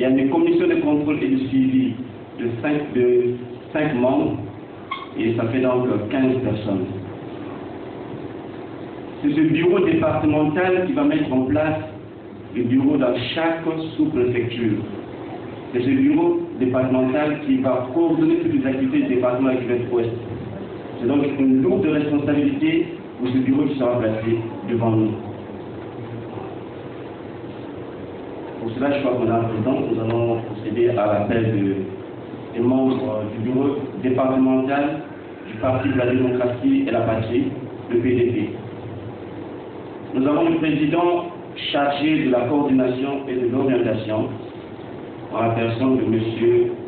il y a une commission de contrôle et de suivi de 5 membres, et ça fait donc 15 personnes. C'est ce bureau départemental qui va mettre en place le bureau dans chaque sous-préfecture. C'est ce bureau départemental qui va coordonner toutes les activités du département du Sud-Ouest. C'est donc une lourde responsabilité pour ce bureau qui sera placé devant nous. Pour cela, je crois qu'on a un président. Nous allons procéder à l'appel des membres du bureau départemental du Parti de la démocratie et la patrie, le PDP. Nous avons le président chargé de la coordination et de l'orientation, en la personne de M.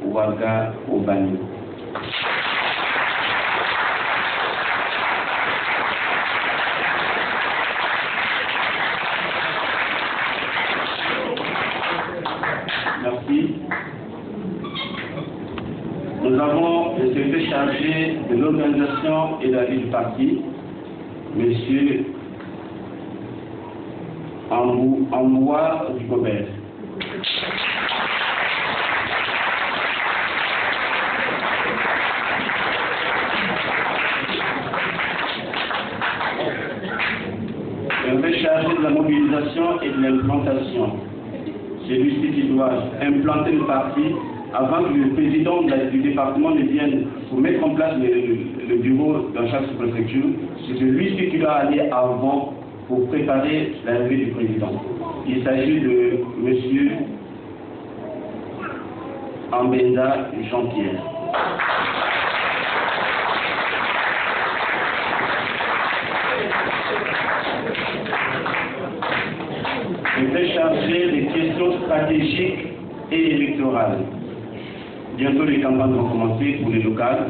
Ouaga Obani. Merci. Nous avons le secrétaire chargé de l'organisation et de la vie du parti, M. Amboua Dugobert. Le secrétaire chargé de la mobilisation et de l'implantation. Celui-ci qui doit implanter le parti avant que le président du département ne vienne pour mettre en place le bureau dans chaque sous-préfecture. C'est celui-ci qui doit aller avant pour préparer l'arrivée du président. Il s'agit de M. Ambenda Jean-Pierre. Il est chargé des questions stratégiques et électorales. Bientôt les campagnes vont commencer pour les locales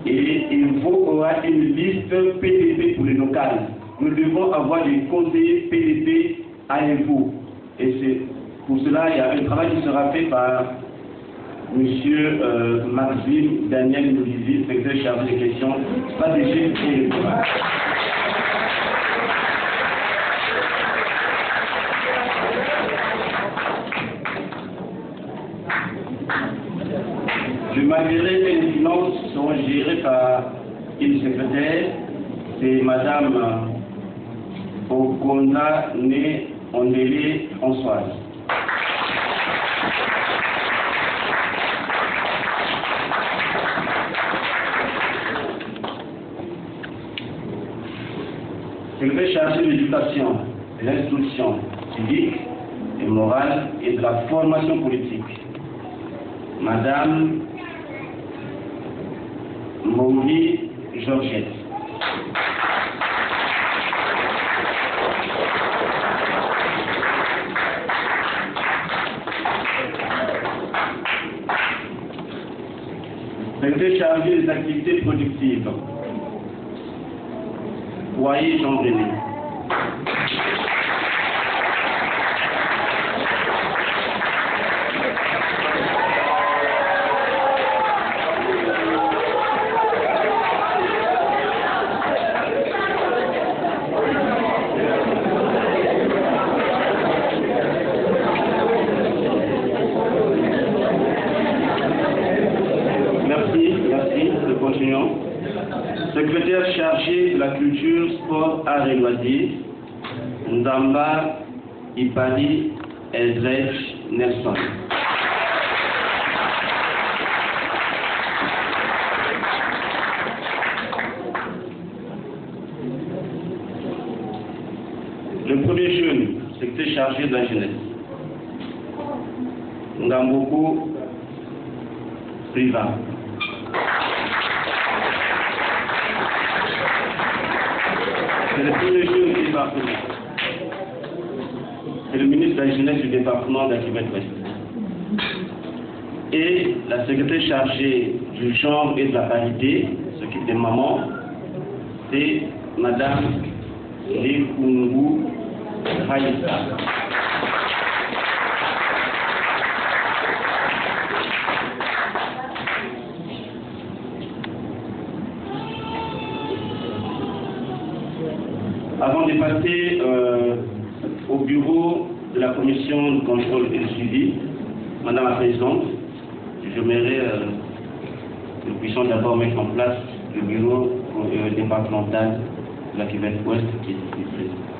et il aura une liste PDP pour les locales. Nous devons avoir des conseillers PDP à Info. Et c'est pour cela il y a un travail qui sera fait par M. Maxime Daniel Noulizy, secrétaire chargé des questions stratégiques et électorales. Le matériel et les finances sont gérés par une secrétaire, c'est Mme Okonda Né Ondélé Françoise. Secrétaire chargé de l'éducation, de l'instruction civique et morale et de la formation politique, Mme Maudit Georgette. Secrétaire chargé des activités productives, Foyer Jean-René. Secrétaire chargé de la culture, sport, arts et loisirs, Ndamba Ipari Eldredge Nelson. Le premier jeune, secrétaire chargé de la jeunesse, Ngamboko Priva. C'est le premier jeune du département. C'est le ministre de la Jeunesse du département d'Archibald-Ouest. Et la secrétaire chargée du genre et de la parité, ce qui est des mamans, c'est Mme Lekungu Raïssa. Avant de passer au bureau de la commission de contrôle et de suivi, Madame la Présidente, j'aimerais que nous puissions d'abord mettre en place le bureau départemental de la Québec-Ouest qui est ici présent.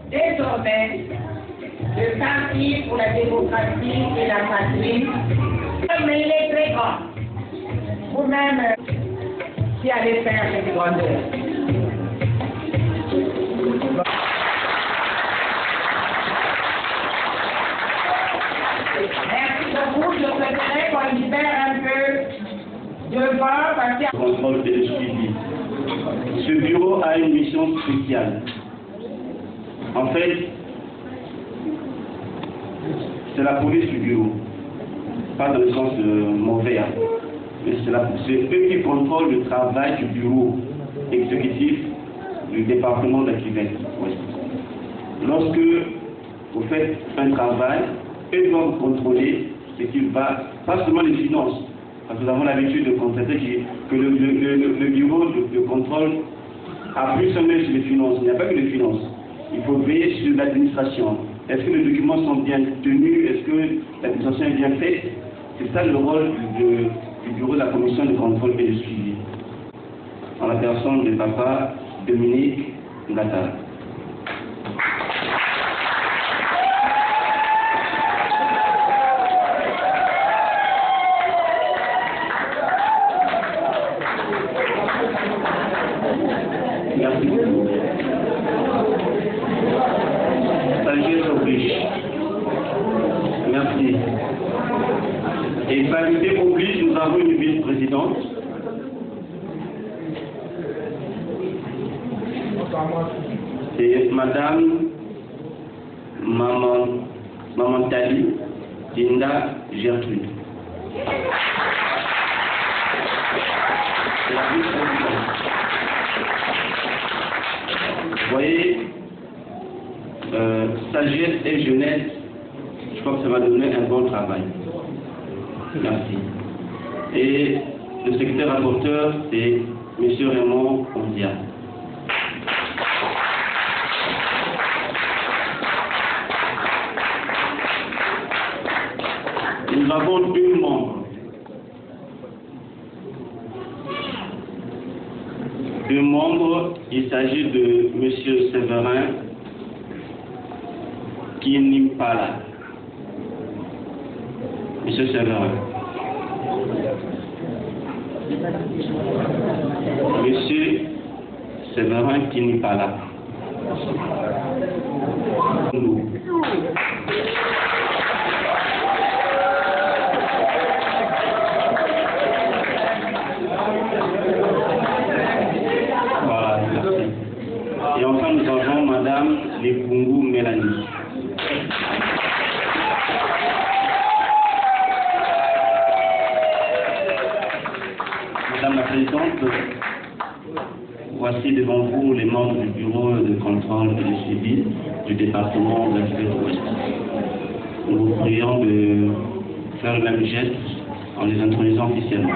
Désormais, le parti pour la démocratie et la patrie, mais il est très grand. Vous-même, qui allez faire cette grandeur. Merci beaucoup. Je souhaiterais qu'on libère un peu de vent parce qu'il y a... Contrôle et le suivi. Ce bureau a une mission spéciale. En fait, c'est la police du bureau. Pas dans le sens mauvais, hein. Mais c'est eux qui contrôlent le travail du bureau exécutif du département d'Archivette Ouest. Lorsque vous faites un travail, eux doivent contrôler ce qui va, pas seulement les finances, parce que nous avons l'habitude de constater que le bureau de contrôle a plus un œil sur les finances. Il n'y a pas que les finances. Il faut veiller sur l'administration. Est-ce que les documents sont bien tenus? Est-ce que l'administration est bien faite? C'est ça le rôle du bureau de la commission de contrôle et de suivi. En la personne de papa Dominique Ngata. Merci beaucoup. Sagesse oblige. Merci. Et parité oblige, nous avons une vice-présidente. C'est Madame Maman Tali Dinda Gertrude. C'est la vice-présidente. Vous voyez, sagesse et jeunesse, je crois que ça va donner un bon travail. Merci. Et le secrétaire rapporteur, c'est M. Raymond Ondia. Nous avons deux membres. Deux membres, il s'agit de M. Séverin Kinipala. Monsieur Séverin. Monsieur Séverin Kinipala. Voilà, merci. Et enfin, nous avons Madame Lepungu Mélanie. Madame la Présidente, voici devant vous les membres du bureau de contrôle et de suivi du département de la Sud-Ouest. Nous vous prions de faire le même geste en les introduisant officiellement.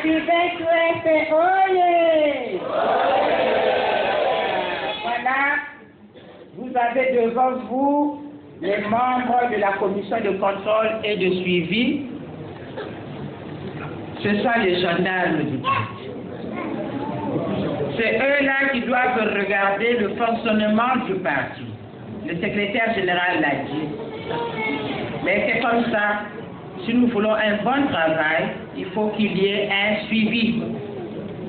PDP fait oyez! Voilà, vous avez devant vous les membres de la commission de contrôle et de suivi. Ce sont les gendarmes du parti. C'est eux-là qui doivent regarder le fonctionnement du parti. Le secrétaire général l'a dit. Mais c'est comme ça. Si nous voulons un bon travail, il faut qu'il y ait un suivi.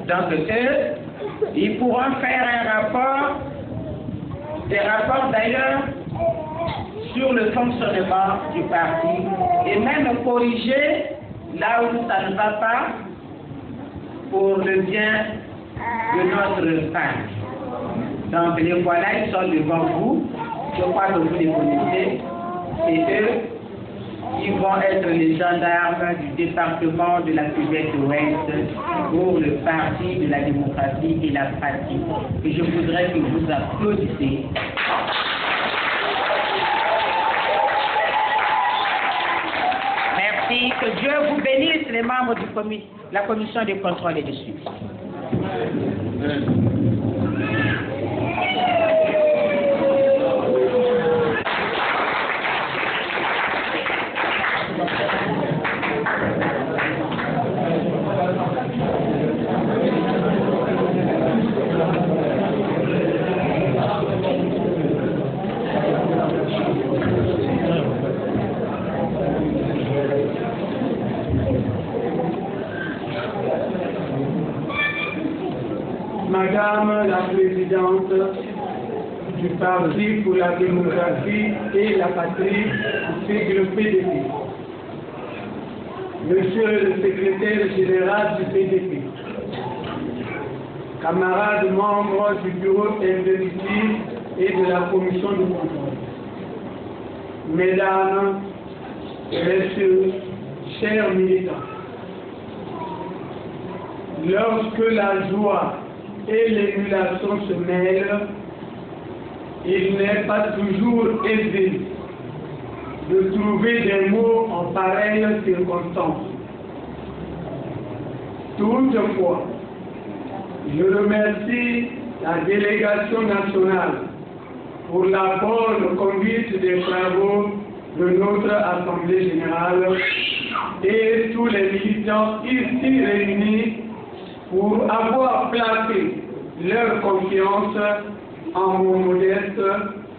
Donc eux, ils pourront faire un rapport, des rapports d'ailleurs, sur le fonctionnement du parti et même corriger là où ça ne va pas pour le bien de notre parti. Donc les voilà, ils sont devant vous. Je crois que vous les connaissez. C'est eux qui vont être les gendarmes du département de la Sud-Ouest pour le Parti de la démocratie et la pratique. Et je voudrais que vous applaudissiez. Merci. Que Dieu vous bénisse, les membres de la commission de contrôle et de suivi. Madame la Présidente du Parti pour la démocratie et la patrie, c'est le PDP. Monsieur le secrétaire général du PDP, camarades membres du bureau exécutif et de la commission de contrôle, mesdames et messieurs, chers militants, lorsque la joie et l'émulation se mêlent, il n'est pas toujours aisé de trouver des mots en pareille circonstance. Toutefois, je remercie la délégation nationale pour la bonne conduite des travaux de notre Assemblée générale et tous les militants ici réunis pour avoir placé leur confiance en mon modeste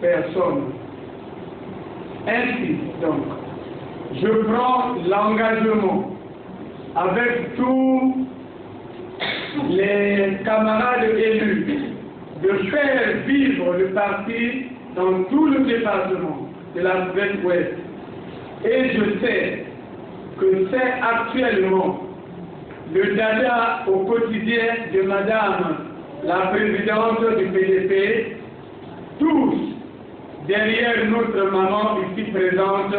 personne. Ainsi, donc, je prends l'engagement avec tous les camarades élus de faire vivre le parti dans tout le département de la Sud-Ouest. Et je sais que c'est actuellement le dada au quotidien de Madame la Présidente du PDP, tous derrière notre maman ici présente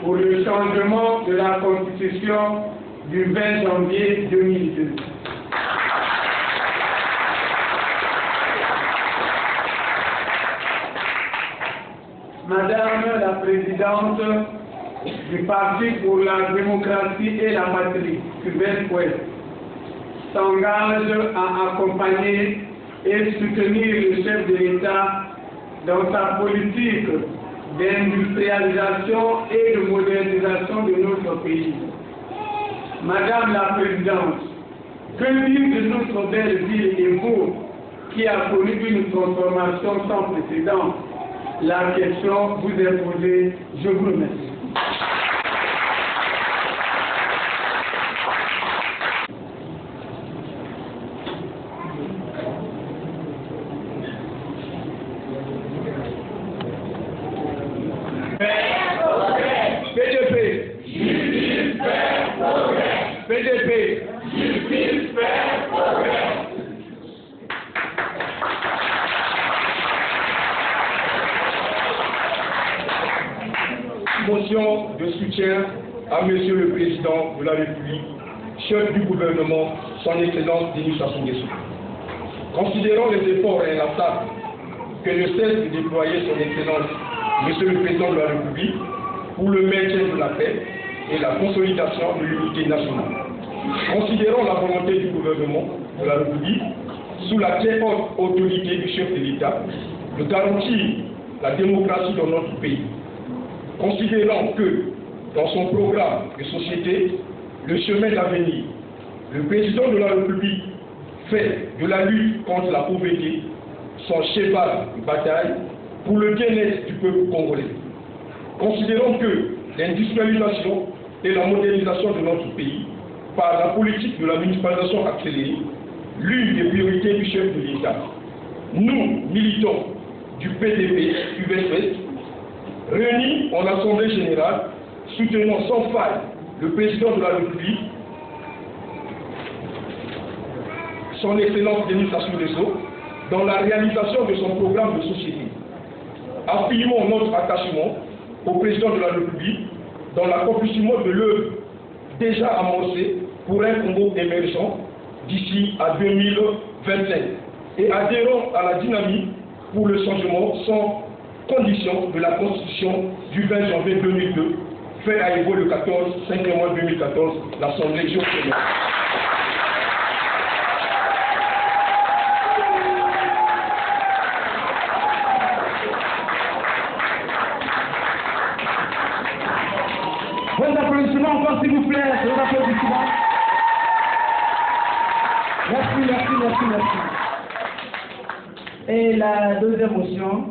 pour le changement de la Constitution du 20 janvier 2002. Madame la Présidente du Parti pour la démocratie et la patrie, Sud-Ouest, s'engage à accompagner et soutenir le chef de l'État dans sa politique d'industrialisation et de modernisation de notre pays. Madame la Présidente, que dire de notre belle ville et vous qui a connu une transformation sans précédent? La question vous est posée, je vous remercie. PDP. Justice fait progrès. PDP. Justice fait progrès. Motion de soutien à Monsieur le Président de la République, chef du gouvernement, son Excellence Denis Sassou Nguesso. Considérant les efforts inlassables que ne cesse de déployer son Excellence Monsieur le Président de la République pour le maintien de la paix et la consolidation de l'unité nationale. considérant la volonté du gouvernement de la République, sous la très haute autorité du chef de l'État, de garantir la démocratie dans notre pays. Considérant que, dans son programme de société, le chemin d'avenir, le président de la République fait de la lutte contre la pauvreté son cheval de bataille pour le bien-être du peuple congolais. Considérant que l'industrialisation et la modernisation de notre pays, par la politique de la municipalisation accélérée, l'une des priorités du chef de l'État. Nous, militants du PDP UVS, réunis en Assemblée générale, soutenons sans faille le président de la République, son Excellence Denis Sassou Nguesso, dans la réalisation de son programme de société. Affirmons notre attachement au président de la République dans l'accomplissement de l'œuvre déjà amorcée pour un Congo émergent d'ici à 2025 et adhérons à la dynamique pour le changement sans condition de la Constitution du 20 janvier 2002, fait à Évo le 5 mois 2014, l'Assemblée générale. Vos applaudissements encore s'il vous plaît, vos applaudissements. Merci. Et la deuxième motion.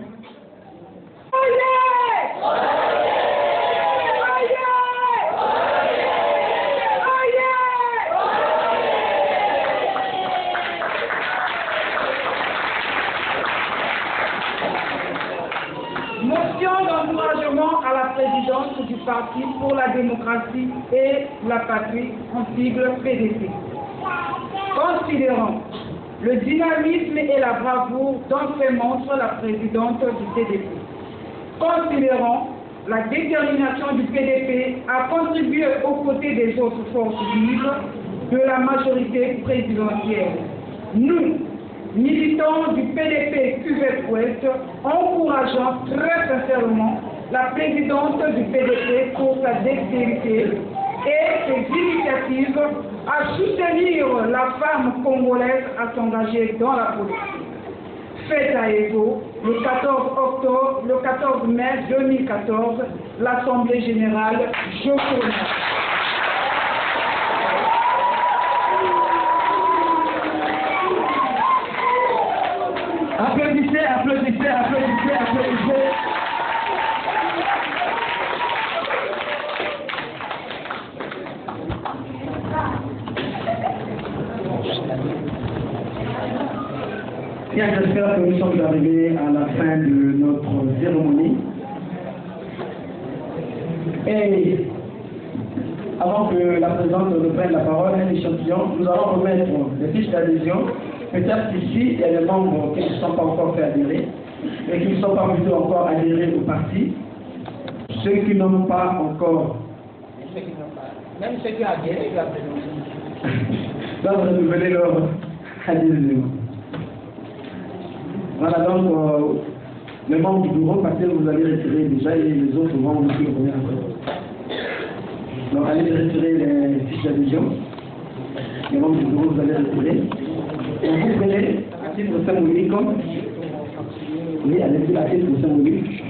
Motion d'encouragement à la présidence du Parti pour la démocratie et la patrie, en sigle PDP. Considérant le dynamisme et la bravoure dont fait montre la présidente du PDP. Considérant la détermination du PDP à contribuer aux côtés des autres forces vives de la majorité présidentielle. Nous, militants du PDP Cuvette-Ouest, encourageons très sincèrement la présidente du PDP pour sa dextérité et ses initiatives à soutenir la femme congolaise à s'engager dans la politique. Fête à Égo, le 14 mai 2014, l'Assemblée générale, je vous remercie. Applaudissez. Bien, j'espère que nous sommes arrivés à la fin de notre cérémonie. Et avant que la présidente ne prenne la parole, un échantillon, nous allons remettre les fiches d'adhésion. Peut-être qu'ici, il y a des membres qui ne sont pas encore fait adhérer et qui ne sont pas plutôt encore adhérés au parti. Ceux qui n'ont pas encore. Même ceux qui adhèrent, ils adhèrent. Doivent renouveler leur adhésion. Voilà donc les membres du bureau, parce que vous allez retirer déjà et les autres vont aussi revenir encore. Donc allez retirer les fiches d'adhésion. Les membres du bureau, vous allez retirer. Et vous prenez à titre symbolique. Oui, allez-y à titre symbolique.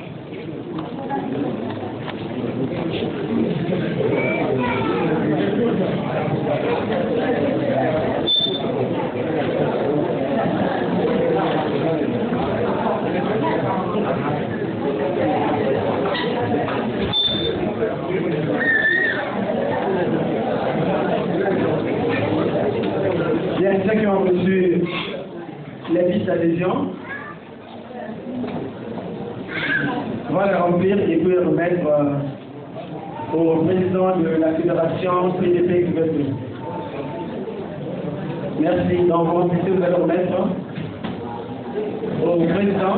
Bien, ceux qui ont reçu les fiches d'adhésion, on va les remplir et puis les remettre au président de la fédération PDP Cuvette. Merci. Donc, vous remplissez, vous allez remettre au président.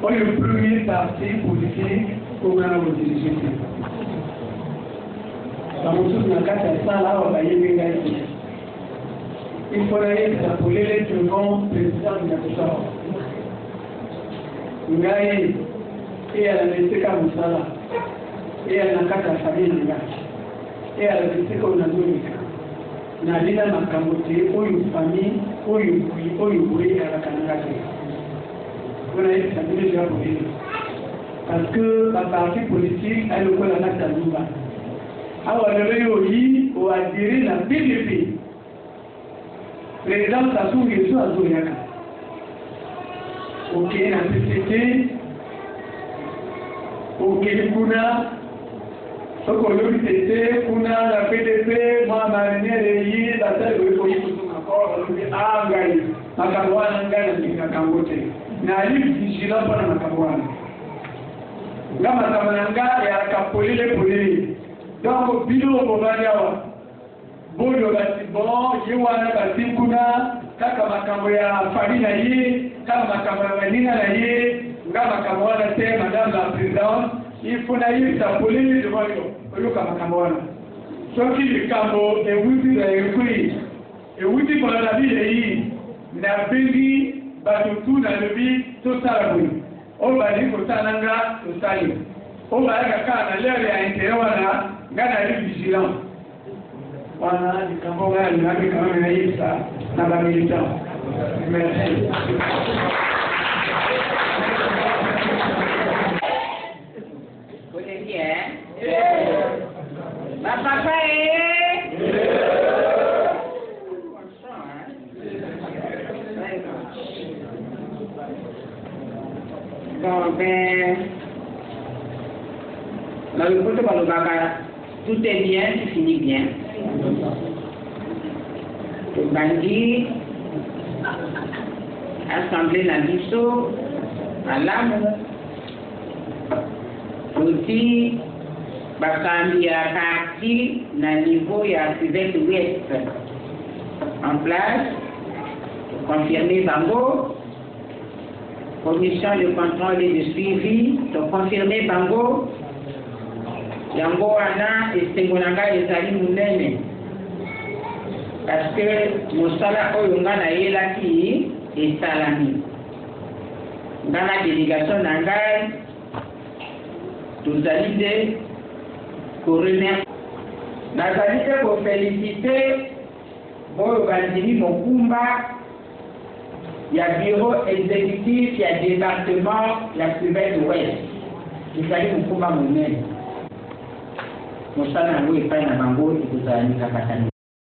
On est le premier parti politique qu'on a dirigé. Il faudrait appeler les devant président de la et à la laisser comme ça là, et à la carte à famille de l'âge, et à la laisser comme la zone. Nalina Makamote, Oyo famille, Oyo Boué à la Kanagate. Vous avez dit déjà pour lui. Parce que la partie politique, elle est la nata Zumba. Alors, le réuni au adhéré la PDP. Président Sassou Nguesso à Zoyaka. Ok, la PCT, ok, Kuna, Sokolo PCT, Kuna, la PDP, moi, Marinier, la tête de l'Économie, ah, Gaï, Makawana, Gaï, Kakambote. N'allez vigilant pour la Makawana. Nga Makamananga ya Kapolile Polile. Donc, Bilo Bobadiawa. Bodo Batibon, Yewana Batikuna, Kaka Makambo ya Farina Yi, Kaka Makambo ya Nina na Yi, Nga Makawana te, Madame la Présidente, il faut naïr sa Polile de Voyo, Oyuka Makawana. Soki Likambo, et Witi de Ekui, et Witi pour la vie de Yi, n'a béni, Batutu na lebi, tout ça la boue. On va dire que ça n'a pas de salut. On va dire que l'air est intérieur, Gana est vigilant. Voilà, du Cambodge, il a quand même eu ça dans la militante. Merci. Vous êtes bien? Ma papa est? Bon, ben, dans le côté de tout est bien, tout finit bien. Le bandit, Assemblée Nabiso, à l'amour, aussi, Bakambi a parti dans le niveau et à sud-ouest en place, confirmé Bango. Commission de contrôle et de suivi, de confirmer Bango, Yango Ana et Sengonanga et Zali Mounene. Parce que Moussala Oyongana est là qui est Salami. Dans la délégation Nangai, nous allons pour remercier. Nous allons pour féliciter Boyo Bandini Mokumba. Il y a bureau exécutif, il y a département, il y a sud-ouest. Il fallait nous combattre nous-mêmes. Nous sommes en haut et pas en bango et vous allez nous accompagner.